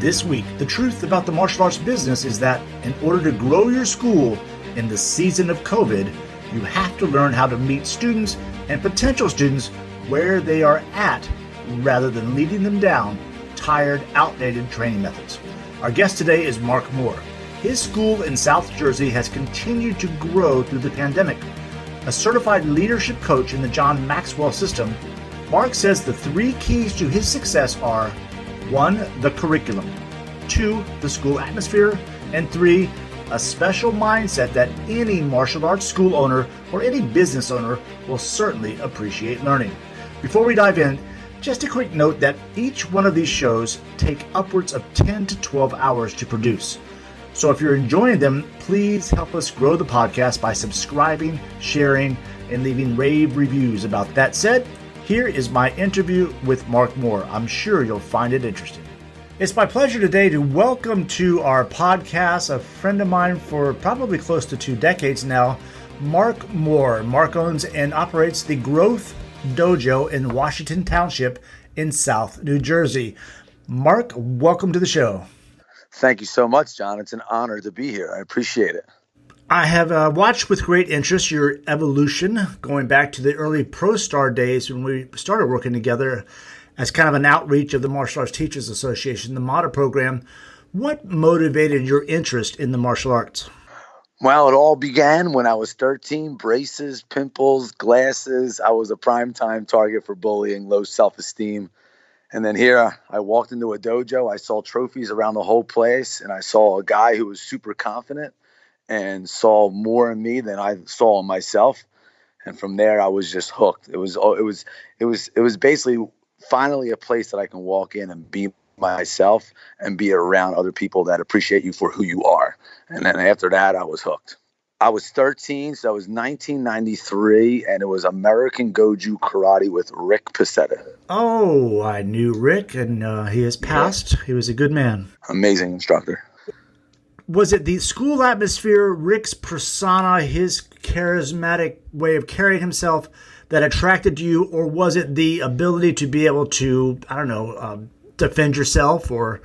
This week, the truth about the martial arts business is that in order to grow your school in the season of COVID, you have to learn how to meet students and potential students where they are at rather than leading them down tired, outdated training methods. Our guest today is Mark Moore. His school in South Jersey has continued to grow through the pandemic. A certified leadership coach in the John Maxwell system, Mark says the three keys to his success are 1, the curriculum, 2, the school atmosphere, and 3, a special mindset that any martial arts school owner or any business owner will certainly appreciate learning. Before we dive in, just a quick note that each one of these shows take upwards of 10 to 12 hours to produce. So if you're enjoying them, please help us grow the podcast by subscribing, sharing, and leaving rave reviews. About that said, here is my interview with Mark Moore. I'm sure you'll find it interesting. It's my pleasure today to welcome to our podcast a friend of mine for probably close to 2 decades now, Mark Moore. Mark owns and operates the Growth Dojo in Washington Township in South New Jersey. Mark, welcome to the show. Thank you so much, John. It's an honor to be here. I appreciate it. I have watched with great interest your evolution, going back to the early Pro Star days when we started working together as kind of an outreach of the Martial Arts Teachers Association, the MATA program. What motivated your interest in the martial arts? Well, it all began when I was 13, braces, pimples, glasses. I was a primetime target for bullying, low self-esteem. And then here I walked into a dojo. I saw trophies around the whole place, and I saw a guy who was super confident and saw more in me than I saw in myself. And from there, I was just hooked. It was basically finally a place that I can walk in and be myself and be around other people that appreciate you for who you are. And then after that, I was hooked. I was 13, so it was 1993, and it was American Goju Karate with Rick Pacetta. Oh, I knew Rick, and he has passed. Yeah. He was a good man. Amazing instructor. Was it the school atmosphere, Rick's persona, his charismatic way of carrying himself that attracted you, or was it the ability to be able to, defend yourself or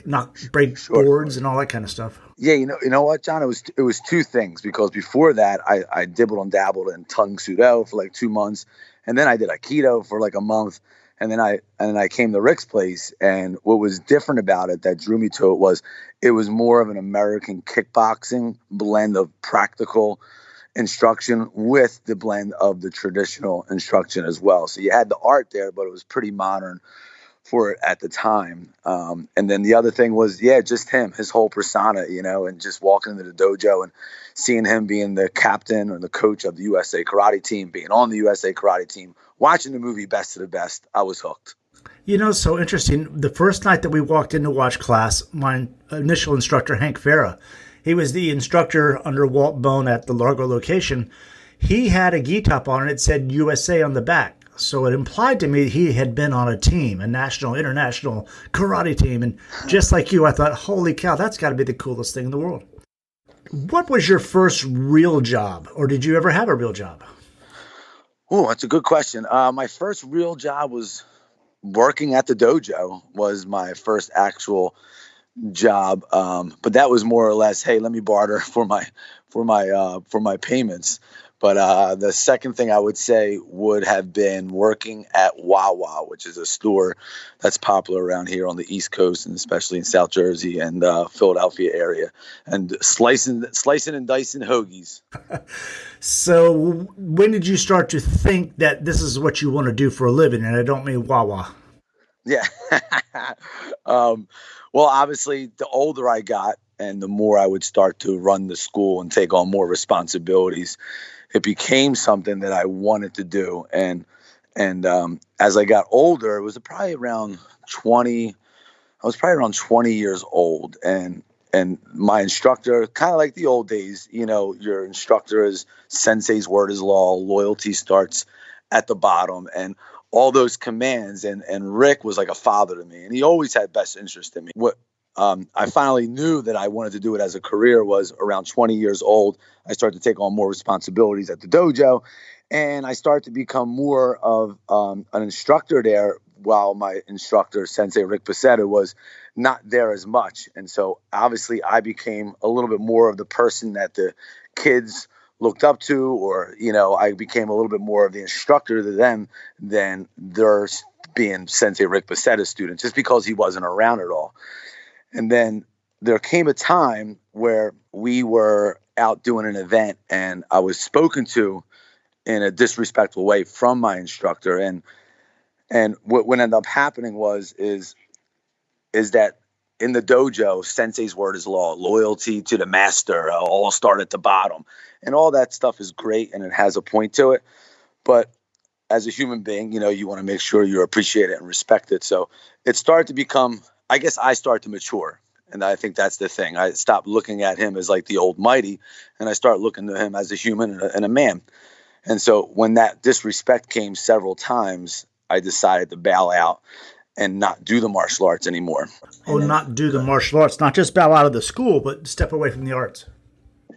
not break boards and all that kind of stuff? Yeah, you know what, John? It was two things, because before that I dibbled and dabbled in Tung Sudo for like 2 months, and then I did Aikido for like a month, and then I came to Rick's place, and what was different about it that drew me to it was more of an American kickboxing blend of practical instruction with the blend of the traditional instruction as well. So you had the art there, but it was pretty modern for it at the time. And then the other thing was, just him, his whole persona, and just walking into the dojo and seeing him being the captain or the coach of the USA Karate team, being on the USA Karate team, watching the movie Best of the Best, I was hooked. So interesting. The first night that we walked into watch class, my initial instructor, Hank Farah, he was the instructor under Walt Bone at the Largo location. He had a gi top on and it said USA on the back. So it implied to me he had been on a team, a national, international karate team. And just like you, I thought, holy cow, that's got to be the coolest thing in the world. What was your first real job, or did you ever have a real job? Oh, that's a good question. My first real job was working at the dojo. Was my first actual job, but that was more or less, hey, let me barter for my payments. But the second thing I would say would have been working at Wawa, which is a store that's popular around here on the East Coast, and especially in South Jersey and Philadelphia area, and slicing and dicing hoagies. So when did you start to think that this is what you want to do for a living? And I don't mean Wawa. Yeah. Well, obviously, the older I got and the more I would start to run the school and take on more responsibilities, it became something that I wanted to do. And as I got older, it was probably around 20. I was probably around 20 years old, and my instructor, kind of like the old days, your instructor is sensei's word is law. Loyalty starts at the bottom, and all those commands. And Rick was like a father to me, and he always had best interest in me. What I finally knew that I wanted to do it as a career was around 20 years old. I started to take on more responsibilities at the dojo, and I started to become more of an instructor there while my instructor, Sensei Rick Pacetta, was not there as much. And so obviously I became a little bit more of the person that the kids looked up to, or, I became a little bit more of the instructor to them than their being Sensei Rick Pacetta's student, just because he wasn't around at all. And then there came a time where we were out doing an event and I was spoken to in a disrespectful way from my instructor. And what ended up happening is that in the dojo, sensei's word is law, loyalty to the master, all start at the bottom. And all that stuff is great and it has a point to it. But as a human being, you want to make sure you appreciate it and respect it. So it started to become, I guess I started to mature. And I think that's the thing. I stopped looking at him as like the old mighty, and I start looking to him as a human and a man. And so when that disrespect came several times, I decided to bow out and not do the martial arts anymore. Oh, not do the martial arts, not just bow out of the school, but step away from the arts.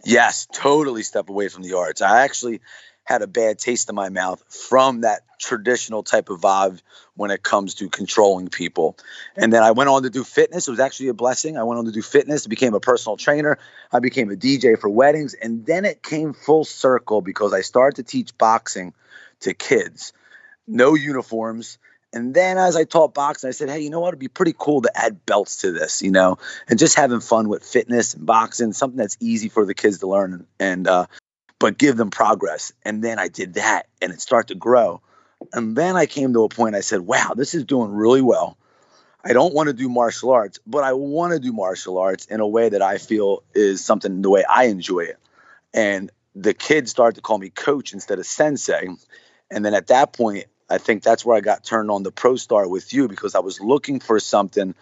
Yes, totally step away from the arts. I actually had a bad taste in my mouth from that traditional type of vibe when it comes to controlling people. And then I went on to do fitness. It was actually a blessing. I went on to do fitness, became a personal trainer. I became a DJ for weddings. And then it came full circle because I started to teach boxing to kids. No uniforms. And then as I taught boxing, I said, hey, you know what? It'd be pretty cool to add belts to this, and just having fun with fitness and boxing, something that's easy for the kids to learn but give them progress. And then I did that and it started to grow. And then I came to a point, I said, wow, this is doing really well. I don't want to do martial arts, but I want to do martial arts in a way that I feel is something the way I enjoy it. And the kids started to call me coach instead of sensei. And then at that point, I think that's where I got turned on to Pro Star with you, because I was looking for something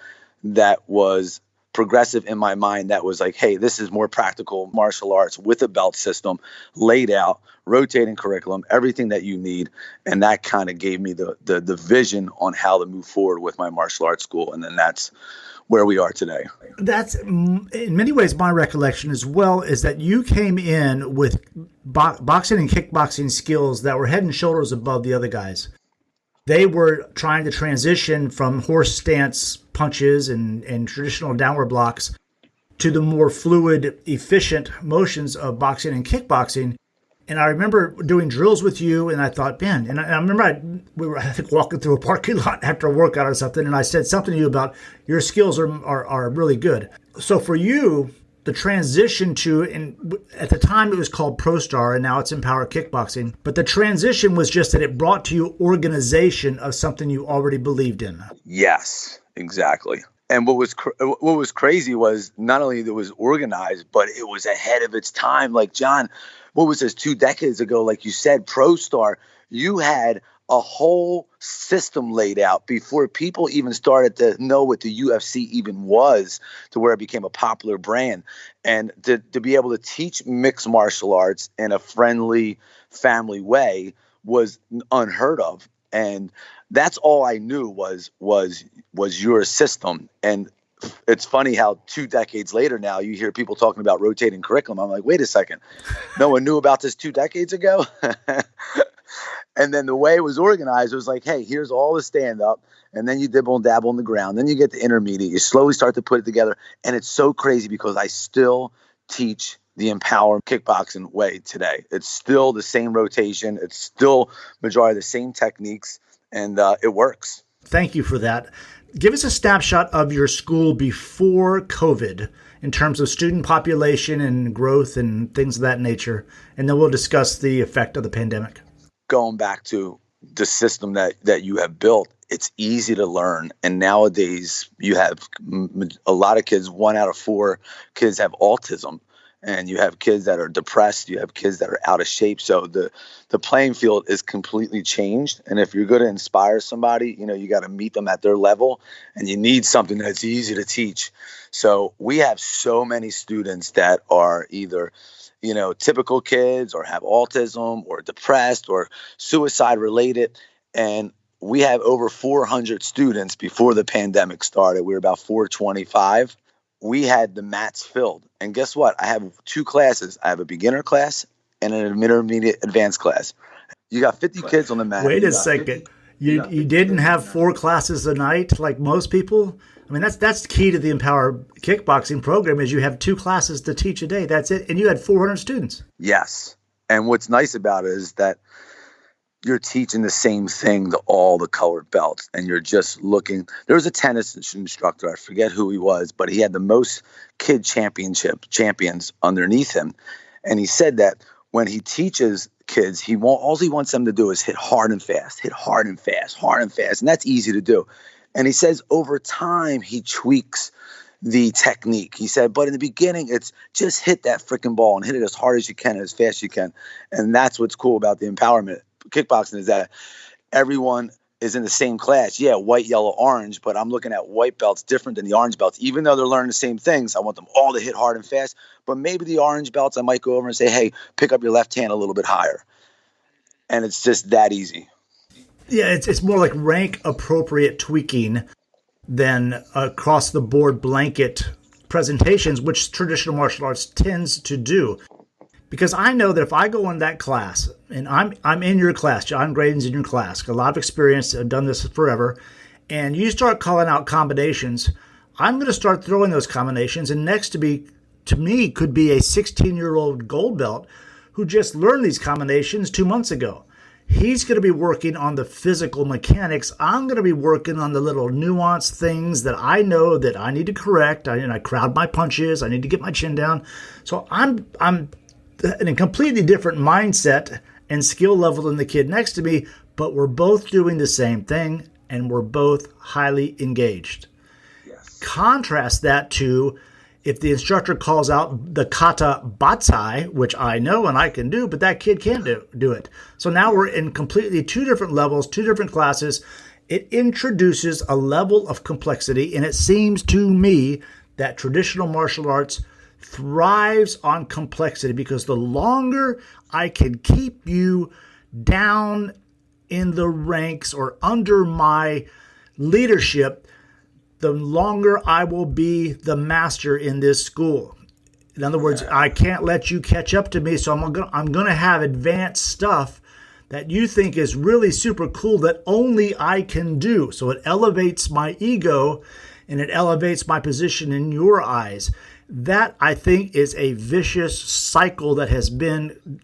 that was progressive in my mind, that was like, hey, this is more practical martial arts with a belt system laid out, rotating curriculum, everything that you need. And that kind of gave me the vision on how to move forward with my martial arts school. And then that's where we are today. That's in many ways my recollection as well, is that you came in with boxing and kickboxing skills that were head and shoulders above the other guys. They were trying to transition from horse stance punches and traditional downward blocks to the more fluid, efficient motions of boxing and kickboxing. And I remember doing drills with you, and I thought, man, and I remember we were, I think, walking through a parking lot after a workout or something, and I said something to you about your skills are really good. So for you, the transition to, and at the time it was called Pro Star, and now it's Empower Kickboxing, but the transition was just that it brought to you organization of something you already believed in. Yes, exactly. And what was crazy was not only it was organized, but it was ahead of its time. Like, John, what was this, 2 decades ago? Like you said, Pro Star, you had a whole system laid out before people even started to know what the UFC even was, to where it became a popular brand. And to be able to teach mixed martial arts in a friendly, family way was unheard of. And that's all I knew was your system. And it's funny how 2 decades later now you hear people talking about rotating curriculum. I'm like, wait a second, no one knew about this 2 decades ago? And then the way it was organized, it was like, hey, here's all the stand-up, and then you dibble and dabble on the ground. Then you get the intermediate. You slowly start to put it together. And it's so crazy because I still teach the Empower Kickboxing way today. It's still the same rotation. It's still majority of the same techniques, and it works. Thank you for that. Give us a snapshot of your school before COVID in terms of student population and growth and things of that nature, and then we'll discuss the effect of the pandemic. Going back to the system that you have built, it's easy to learn. And nowadays you have a lot of kids, 1 out of 4 kids have autism, and you have kids that are depressed. You have kids that are out of shape. So the playing field is completely changed. And if you're going to inspire somebody, you got to meet them at their level, and you need something that's easy to teach. So we have so many students that are either typical kids or have autism or depressed or suicide related. And we have over 400 students before the pandemic started. We were about 425. We had the mats filled. And guess what? I have 2 classes. I have a beginner class and an intermediate advanced class. You got 50 kids on the mat. Wait a second. You didn't have 4 classes a night like most people. I mean, that's the key to the Empower Kickboxing program is you have 2 classes to teach a day. That's it. And you had 400 students. Yes. And what's nice about it is that you're teaching the same thing to all the colored belts, and you're just looking. There was a tennis instructor, I forget who he was, but he had the most kid champions underneath him. And he said that when he teaches kids, all he wants them to do is hit hard and fast, hit hard and fast, hard and fast. And that's easy to do. And he says over time, he tweaks the technique. He said, but in the beginning, it's just hit that freaking ball and hit it as hard as you can, as fast as you can. And that's what's cool about the empowerment kickboxing is that everyone is in the same class. Yeah, white, yellow, orange, but I'm looking at white belts different than the orange belts. Even though they're learning the same things, I want them all to hit hard and fast. But maybe the orange belts, I might go over and say, hey, pick up your left hand a little bit higher. And it's just that easy. Yeah, it's more like rank appropriate tweaking than across the board blanket presentations, which traditional martial arts tends to do. Because I know that if I go in that class, and I'm in your class, John Graydon's in your class, a lot of experience, I've done this forever, and you start calling out combinations, I'm going to start throwing those combinations, and next to me could be a 16-year-old gold belt who just learned these combinations 2 months ago. He's going to be working on the physical mechanics. I'm going to be working on the little nuanced things that I know that I need to correct. I crowd my punches. I need to get my chin down. So I'm in a completely different mindset and skill level than the kid next to me, but we're both doing the same thing and we're both highly engaged. Yes. Contrast that to if the instructor calls out the kata batsai, which I know and I can do, but that kid can't do it. So now we're in completely 2 different levels, 2 different classes. It introduces a level of complexity, and it seems to me that traditional martial arts thrives on complexity because the longer I can keep you down in the ranks or under my leadership, the longer I will be the master in this school. In other words, I can't let you catch up to me, so I'm going to have advanced stuff that you think is really super cool that only I can do. So it elevates my ego and it elevates my position in your eyes. That, I think, is a vicious cycle that has been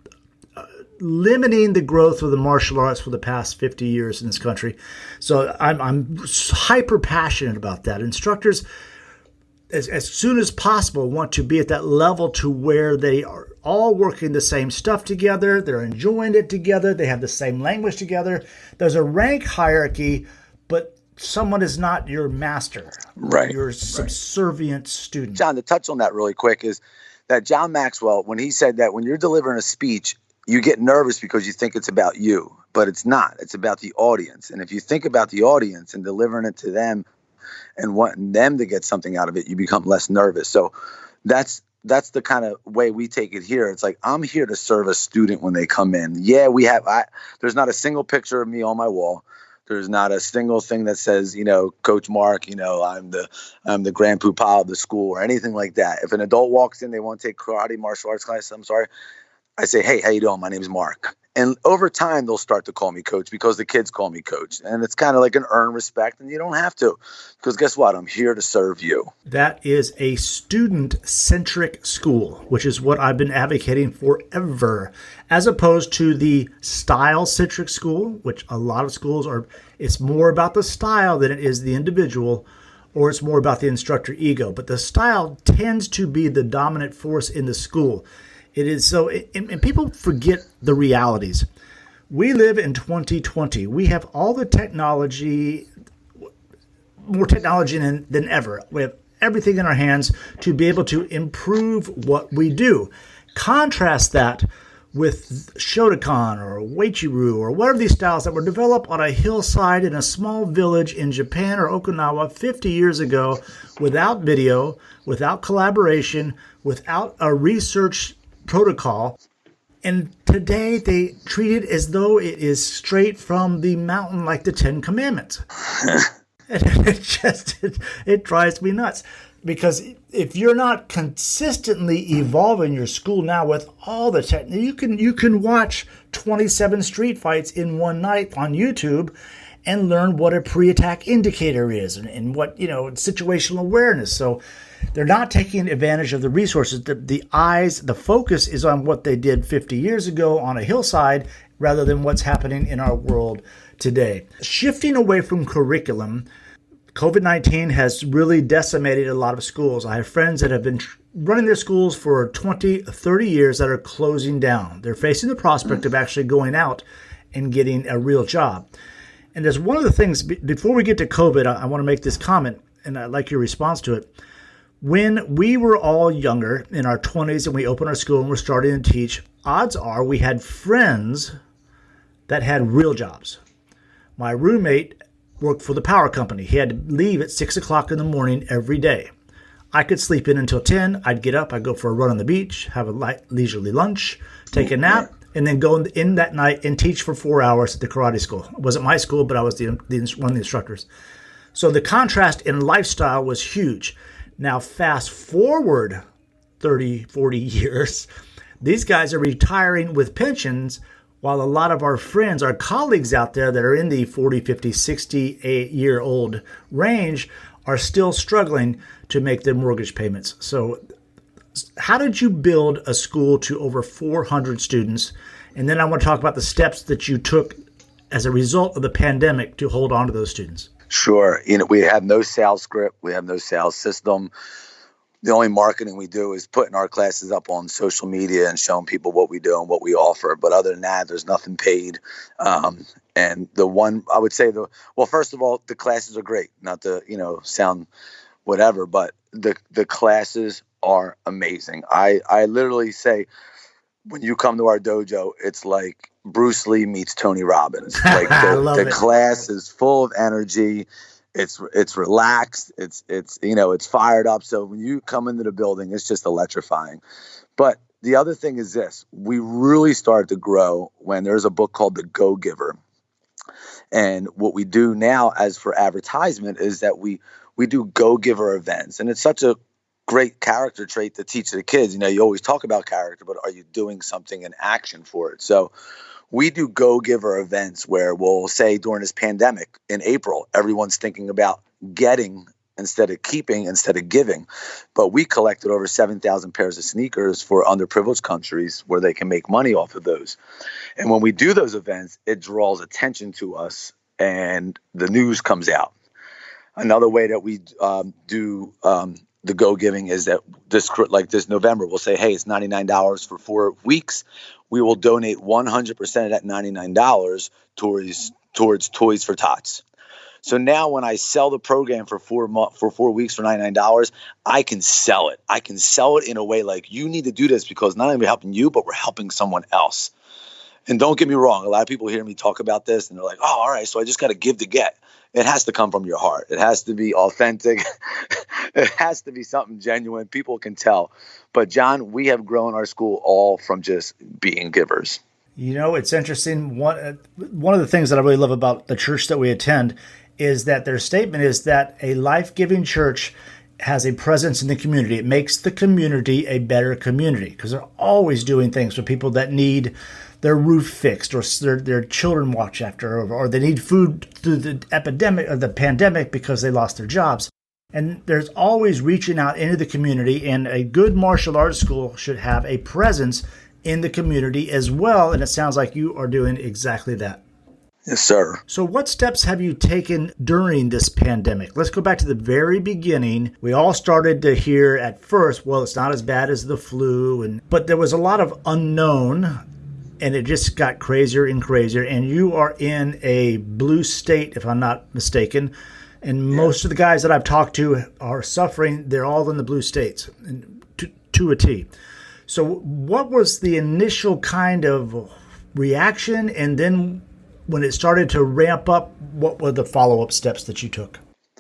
limiting the growth of the martial arts for the past 50 years in this country. So I'm hyper passionate about that. Instructors, as soon as possible, want to be at that level to where they are all working the same stuff together. They're enjoying it together. They have the same language together. There's a rank hierarchy, but someone is not your master. Right. Your subservient student. John, to touch on that really quick is that John Maxwell, when he said that when you're delivering a speech, you get nervous because you think it's about you, but it's not. It's about the audience. And if you think about the audience and delivering it to them and wanting them to get something out of it, you become less nervous. So that's the kind of way we take it here. It's like, I'm here to serve a student when they come in. Yeah, there's not a single picture of me on my wall. There's not a single thing that says, Coach Mark, I'm the grand poobah of the school or anything like that. If an adult walks in, they want to take karate, martial arts class, I'm sorry. I say, hey, how you doing? My name is Mark. And over time, they'll start to call me coach because the kids call me coach. And it's kind of like an earned respect, and you don't have to. Because guess what? I'm here to serve you. That is a student-centric school, which is what I've been advocating forever, as opposed to the style-centric school, which a lot of schools are. It's more about the style than it is the individual, or it's more about the instructor ego. But the style tends to be the dominant force in the school. It is so, and people forget the realities. We live in 2020. We have all the technology, more technology than ever. We have everything in our hands to be able to improve what we do. Contrast that with Shotokan or Weichi-Ryu or whatever these styles that were developed on a hillside in a small village in Japan or Okinawa 50 years ago without video, without collaboration, without a research protocol, and today they treat it as though it is straight from the mountain like the 10 Commandments. It drives me nuts, because if you're not consistently evolving your school now with all the tech, you can watch 27 street fights in one night on YouTube and learn what a pre-attack indicator is and what, situational awareness. So they're not taking advantage of the resources. The focus is on what they did 50 years ago on a hillside rather than what's happening in our world today. Shifting away from curriculum, COVID-19 has really decimated a lot of schools. I have friends that have been running their schools for 20, 30 years that are closing down. They're facing the prospect of actually going out and getting a real job. And there's one of the things, before we get to COVID, I want to make this comment, and I'd like your response to it. When we were all younger, in our 20s, and we opened our school and we're starting to teach, odds are we had friends that had real jobs. My roommate worked for the power company. He had to leave at 6 o'clock in the morning every day. I could sleep in until 10. I'd get up, I'd go for a run on the beach, have a light leisurely lunch, take a nap, and then go in that night and teach for 4 hours at the karate school. It wasn't my school, but I was one of the instructors. So the contrast in lifestyle was huge. Now fast forward 30, 40 years, these guys are retiring with pensions, while a lot of our friends, our colleagues out there that are in the 40, 50, 60-year-old range are still struggling to make their mortgage payments. So how did you build a school to over 400 students? And then I want to talk about the steps that you took as a result of the pandemic to hold on to those students. Sure. We have no sales script. We have no sales system. The only marketing we do is putting our classes up on social media and showing people what we do and what we offer. But other than that, there's nothing paid. And the one I would say, first of all, the classes are great. Not to, sound whatever, but the classes are amazing. I literally say, when you come to our dojo, it's like Bruce Lee meets Tony Robbins. Like the class is full of energy. It's relaxed. It's fired up. So when you come into the building, it's just electrifying. But the other thing is this: we really started to grow when there's a book called The Go Giver. And what we do now, as for advertisement, is that we do Go Giver events, and it's such a great character trait to teach the kids. You always talk about character, but are you doing something in action for it? So we do Go Giver events where we'll say during this pandemic in April, everyone's thinking about getting instead of keeping, instead of giving. But we collected over 7,000 pairs of sneakers for underprivileged countries where they can make money off of those. And when we do those events, it draws attention to us and the news comes out. Another way that we do the Go Giving is that this November, we'll say, hey, it's $99 for 4 weeks. We will donate 100% of that $99 towards Toys for Tots. So now when I sell the program for 4 weeks for $99, I can sell it. I can sell it in a way like, you need to do this because not only are we helping you, but we're helping someone else. And don't get me wrong, a lot of people hear me talk about this and they're like, oh, all right, so I just got to give to get. It has to come from your heart. It has to be authentic. It has to be something genuine. People can tell. But John, we have grown our school all from just being givers. It's interesting. One of the things that I really love about the church that we attend is that their statement is that a life-giving church has a presence in the community. It makes the community a better community because they're always doing things for people that need their roof fixed or their children watched after, or they need food through the epidemic or the pandemic because they lost their jobs. And there's always reaching out into the community, and a good martial arts school should have a presence in the community as well. And it sounds like you are doing exactly that. Yes, sir. So what steps have you taken during this pandemic? Let's go back to the very beginning. We all started to hear at first, well, it's not as bad as the flu, but there was a lot of unknown, and it just got crazier and crazier. And you are in a blue state, if I'm not mistaken. And most of the guys that I've talked to are suffering. They're all in the blue states to a T. So what was the initial kind of reaction? And then when it started to ramp up, what were the follow-up steps that you took?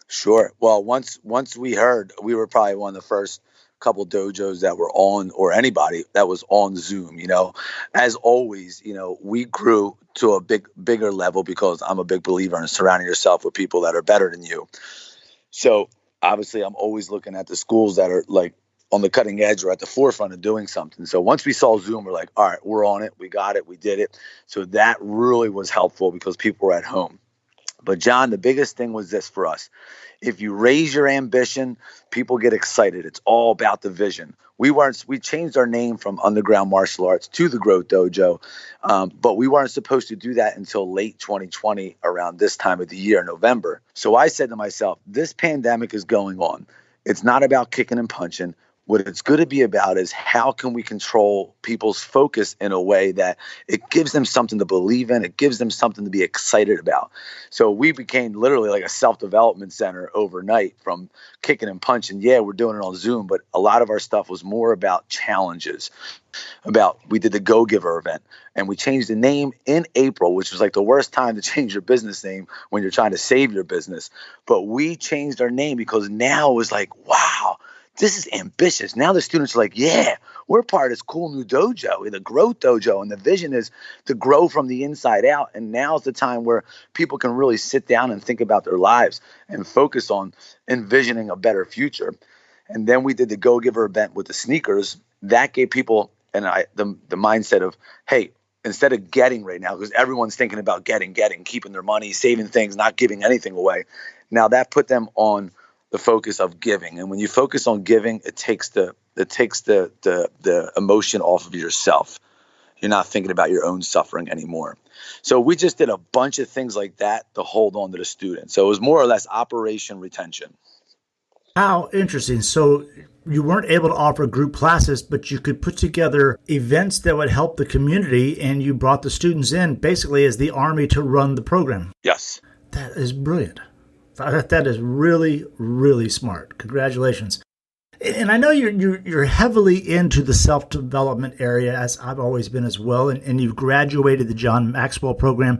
Sure. Well, once we heard, we were probably one of the first couple dojos that were on, or anybody that was on Zoom. As always, we grew to a bigger level because I'm a big believer in surrounding yourself with people that are better than you. So obviously I'm always looking at the schools that are like on the cutting edge or at the forefront of doing something. So once we saw Zoom, we're like, all right, we're on it. We got it. We did it. So that really was helpful because people were at home. But John, the biggest thing was this for us. If you raise your ambition, people get excited. It's all about the vision. We changed our name from Underground Martial Arts to the Growth Dojo, but we weren't supposed to do that until late 2020, around this time of the year, November. So I said to myself, this pandemic is going on. It's not about kicking and punching. What it's going to be about is how can we control people's focus in a way that it gives them something to believe in. It gives them something to be excited about. So we became literally like a self-development center overnight from kicking and punching. Yeah, we're doing it on Zoom, but a lot of our stuff was more about challenges. We did the Go Giver event, and we changed the name in April, which was like the worst time to change your business name when you're trying to save your business. But we changed our name because now it was like, wow, this is ambitious. Now the students are like, yeah, we're part of this cool new dojo, the Growth Dojo. And the vision is to grow from the inside out. And now's the time where people can really sit down and think about their lives and focus on envisioning a better future. And then we did the Go Giver event with the sneakers. That gave people the mindset of, hey, instead of getting right now, because everyone's thinking about getting, keeping their money, saving things, not giving anything away. Now that put them on the focus of giving. And when you focus on giving, it takes the emotion off of yourself. You're not thinking about your own suffering anymore. So we just did a bunch of things like that to hold on to the students. So it was more or less Operation Retention. How interesting. So you weren't able to offer group classes, but you could put together events that would help the community, and you brought the students in basically as the army to run the program. Yes. That is brilliant. That is really, really smart. Congratulations. And I know you're heavily into the self-development area, as I've always been as well, and you've graduated the John Maxwell program.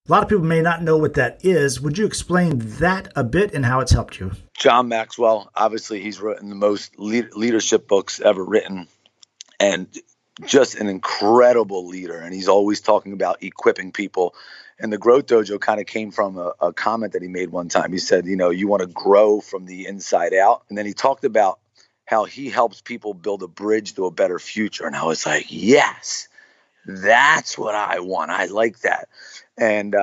A lot of people may not know what that is. Would you explain that a bit and how it's helped you? John Maxwell, obviously he's written the most leadership books ever written, and just an incredible leader. And he's always talking about equipping people. And the Growth Dojo kind of came from a comment that he made one time. He said, you want to grow from the inside out. And then he talked about how he helps people build a bridge to a better future. And I was like, yes, that's what I want. I like that. And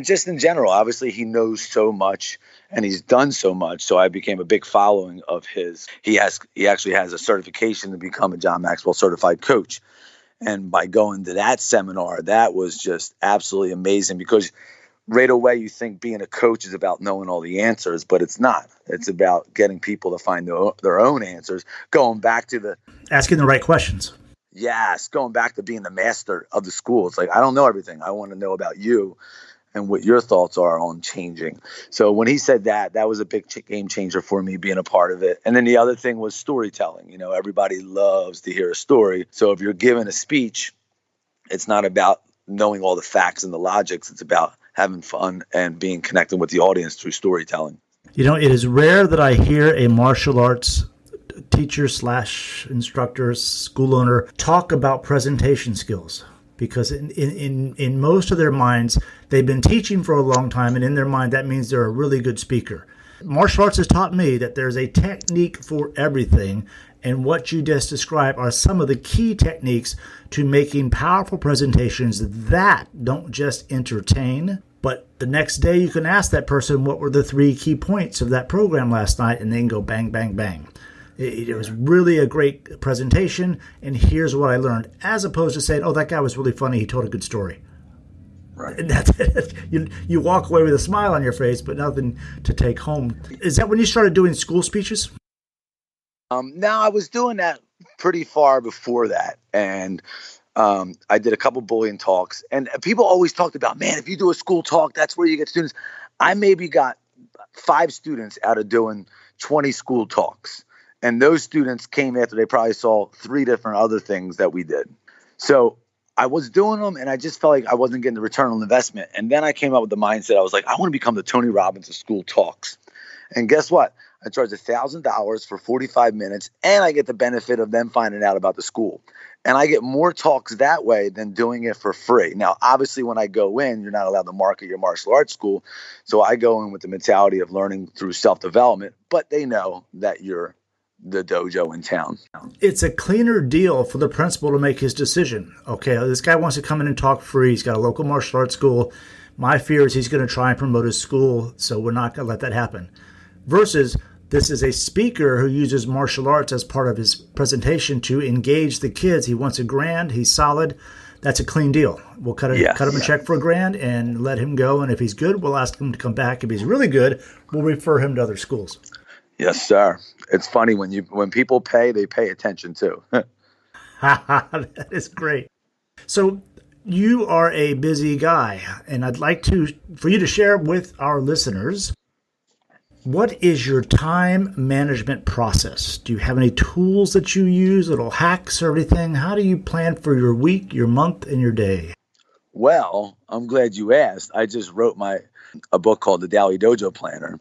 just in general, obviously he knows so much and he's done so much. So I became a big following of his. He actually has a certification to become a John Maxwell certified coach. And by going to that seminar, that was just absolutely amazing, because right away you think being a coach is about knowing all the answers, but it's not. It's about getting people to find their own answers, going back to asking the right questions. Yes, going back to being the master of the school. It's like, I don't know everything. I want to know about you and what your thoughts are on changing. So when he said that was a big game changer for me, being a part of it. And then the other thing was storytelling. Everybody loves to hear a story. So if you're giving a speech, it's not about knowing all the facts and the logics. It's about having fun and being connected with the audience through storytelling. It is rare that I hear a martial arts teacher / instructor, school owner talk about presentation skills. Because in most of their minds, they've been teaching for a long time, and in their mind, that means they're a really good speaker. Martial arts has taught me that there's a technique for everything, and what you just described are some of the key techniques to making powerful presentations that don't just entertain, but the next day you can ask that person what were the 3 key points of that program last night, and they can go bang, bang, bang. It was really a great presentation, and here's what I learned, as opposed to saying, oh, that guy was really funny, he told a good story. Right. And that's it. You walk away with a smile on your face, but nothing to take home. Is that when you started doing school speeches? No, I was doing that pretty far before that. And I did a couple bullying talks. And people always talked about, man, if you do a school talk, that's where you get students. I maybe got 5 students out of doing 20 school talks. And those students came after they probably saw 3 different other things that we did. So I was doing them, and I just felt like I wasn't getting the return on investment. And then I came up with the mindset. I was like, I want to become the Tony Robbins of school talks. And guess what? I charge $1,000 for 45 minutes, and I get the benefit of them finding out about the school. And I get more talks that way than doing it for free. Now, obviously, when I go in, you're not allowed to market your martial arts school. So I go in with the mentality of learning through self-development, but they know that you're the dojo in town. It's a cleaner deal for the principal to make his decision. Okay, this guy wants to come in and talk free. He's got a local martial arts school, My fear is he's going to try and promote his school, so we're not going to let that happen. Versus this is a speaker who uses martial arts as part of his presentation to engage the kids. He wants $1,000. He's solid. That's a clean deal. We'll cut him a check for $1,000 and let him go. And if he's good, we'll ask him to come back. If he's really good, we'll refer him to other schools. Yes, sir. It's funny when people pay, they pay attention too. That is great. So you are a busy guy, and I'd like for you to share with our listeners, what is your time management process? Do you have any tools that you use, little hacks or anything? How do you plan for your week, your month, and your day? Well, I'm glad you asked. I just wrote a book called The Daily Dojo Planner.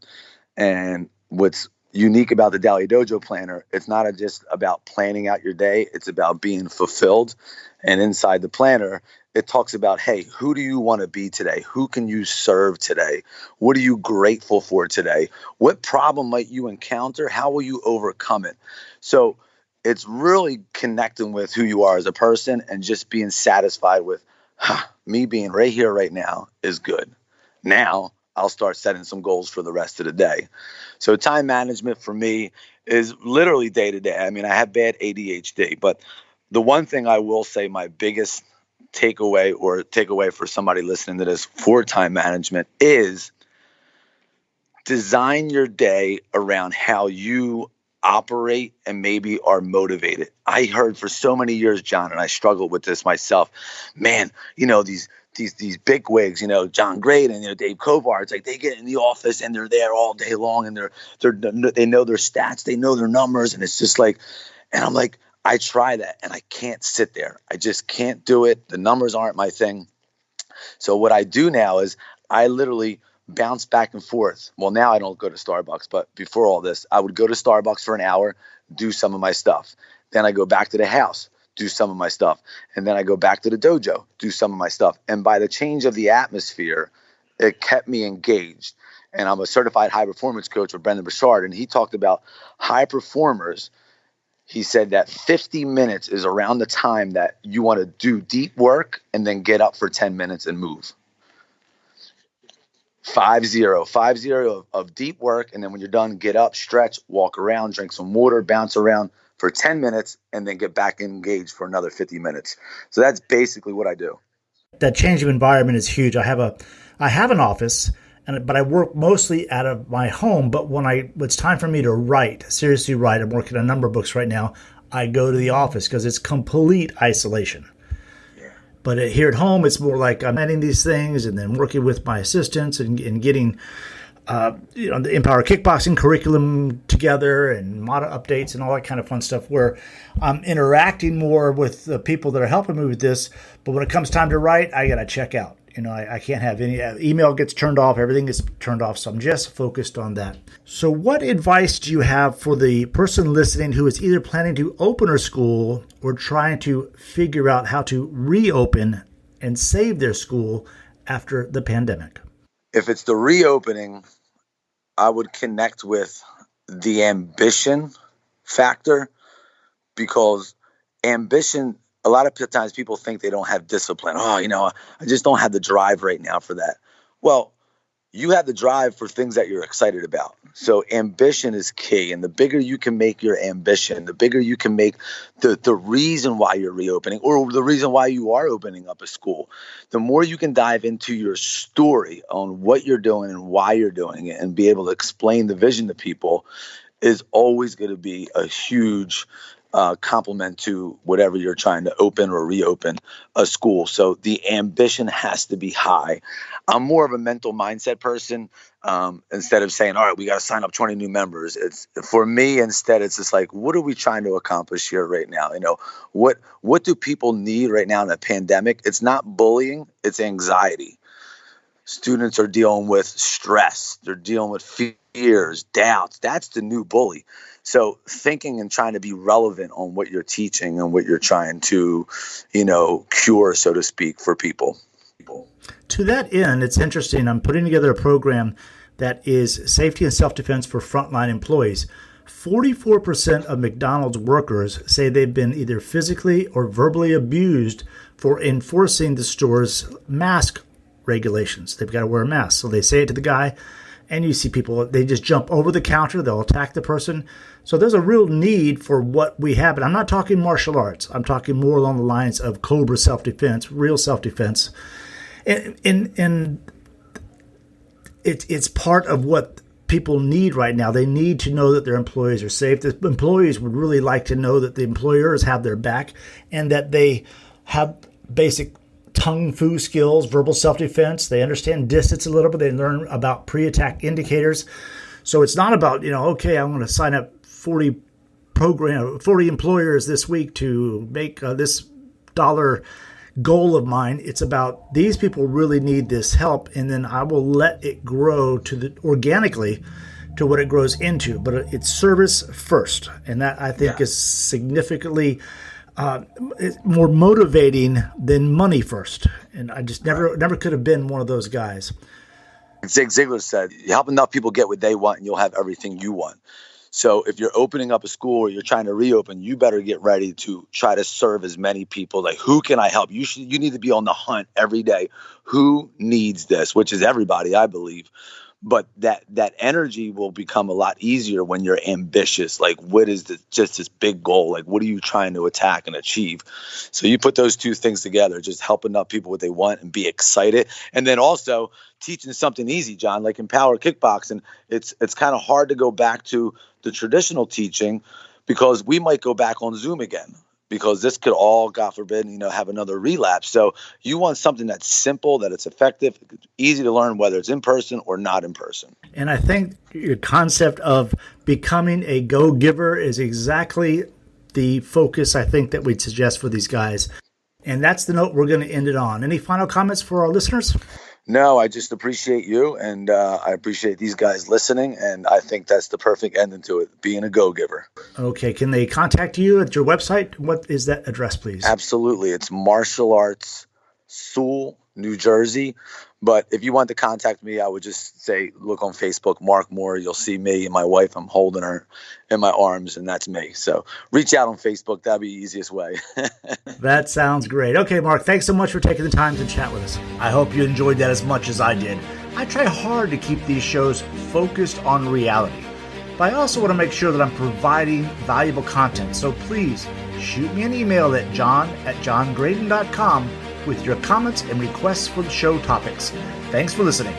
And what's unique about the Daily Dojo Planner, it's not just about planning out your day. It's about being fulfilled. And inside the planner, it talks about, hey, who do you want to be today? Who can you serve today? What are you grateful for today? What problem might you encounter? How will you overcome it? So it's really connecting with who you are as a person and just being satisfied with, me being right here, right now is good. Now I'll start setting some goals for the rest of the day. So time management for me is literally day to day. I mean, I have bad ADHD, but the one thing I will say, my biggest takeaway for somebody listening to this for time management is design your day around how you operate and maybe are motivated. I heard for so many years, John, and I struggled with this myself, man, these big wigs, John Gray and Dave Kovar, it's like they get in the office and they're there all day long and they know their stats, they know their numbers, and it's just like, and I'm like, I try that and I can't sit there. I just can't do it. The numbers aren't my thing. So what I do now is I literally bounce back and forth. Well, now I don't go to Starbucks, but before all this, I would go to Starbucks for an hour, do some of my stuff. Then I go back to the house, do some of my stuff. And then I go back to the dojo, do some of my stuff. And by the change of the atmosphere, it kept me engaged. And I'm a certified high performance coach with Brendan Bouchard. And he talked about high performers. He said that 50 minutes is around the time that you want to do deep work and then get up for 10 minutes and move. 5-0 of deep work. And then when you're done, get up, stretch, walk around, drink some water, bounce around for 10 minutes, and then get back engaged for another 50 minutes. So that's basically what I do. That change of environment is huge. I have an office, but I work mostly out of my home. But when it's time for me to seriously write, I'm working on a number of books right now, I go to the office because it's complete isolation. Yeah. But here at home, it's more like I'm adding these things and then working with my assistants and getting the Empower Kickboxing curriculum together and motto updates and all that kind of fun stuff where I'm interacting more with the people that are helping me with this. But when it comes time to write, I got to check out. I can't have any email gets turned off. Everything gets turned off. So I'm just focused on that. So what advice do you have for the person listening who is either planning to open her school or trying to figure out how to reopen and save their school after the pandemic? If it's the reopening, I would connect with the ambition factor, because ambition, a lot of times people think they don't have discipline. I just don't have the drive right now for that. Well, you have the drive for things that you're excited about. So ambition is key. And the bigger you can make your ambition, the bigger you can make the reason why you're reopening or the reason why you are opening up a school, the more you can dive into your story on what you're doing and why you're doing it and be able to explain the vision to people is always going to be a huge complement to whatever you're trying to open or reopen a school. So the ambition has to be high. I'm more of a mental mindset person. Instead of saying, all right, we got to sign up 20 new members. It's for me, instead, it's just like, what are we trying to accomplish here right now? What do people need right now in the pandemic? It's not bullying, it's anxiety. Students are dealing with stress. They're dealing with fears, doubts. That's the new bully. So thinking and trying to be relevant on what you're teaching and what you're trying to, cure, so to speak, for people. To that end, it's interesting. I'm putting together a program that is safety and self-defense for frontline employees. 44% of McDonald's workers say they've been either physically or verbally abused for enforcing the store's mask regulations. They've got to wear a mask. So they say it to the guy, and you see people, they just jump over the counter. They'll attack the person. So there's a real need for what we have. And I'm not talking martial arts. I'm talking more along the lines of Cobra self-defense, real self-defense. And it's part of what people need right now. They need to know that their employees are safe. The employees would really like to know that the employers have their back and that they have basic tongue fu skills, verbal self-defense. They understand distance a little bit. They learn about pre-attack indicators. So it's not about, okay, I'm going to sign up 40 employers this week to make this dollar goal of mine. It's about these people really need this help, and then I will let it grow organically to what it grows into. But it's service first, and that I think is significantly more motivating than money first. And I just never could have been one of those guys. Zig Ziglar said, you help enough people get what they want and you'll have everything you want. So if you're opening up a school or you're trying to reopen, you better get ready to try to serve as many people. Like, who can I help? You need to be on the hunt every day. Who needs this? Which is everybody, I believe. But that energy will become a lot easier when you're ambitious. Like, what is just this big goal? Like, what are you trying to attack and achieve? So you put those two things together, just helping out people what they want and be excited. And then also teaching something easy, John, like in power kickboxing, it's kind of hard to go back to the traditional teaching because we might go back on Zoom again. Because this could all, God forbid, have another relapse. So you want something that's simple, that it's effective, easy to learn, whether it's in person or not in person. And I think your concept of becoming a go-giver is exactly the focus I think that we'd suggest for these guys. And that's the note we're going to end it on. Any final comments for our listeners? No, I just appreciate you, and I appreciate these guys listening, and I think that's the perfect ending to it, being a go-giver. Okay, can they contact you at your website? What is that address, please? Absolutely. It's Martial Arts Sewell, New Jersey. But if you want to contact me, I would just say, look on Facebook, Mark Moore. You'll see me and my wife. I'm holding her in my arms, and that's me. So reach out on Facebook. That'd be the easiest way. That sounds great. Okay, Mark, thanks so much for taking the time to chat with us. I hope you enjoyed that as much as I did. I try hard to keep these shows focused on reality, but I also want to make sure that I'm providing valuable content. So please shoot me an email at john@johngraydon.com with your comments and requests for the show topics. Thanks for listening.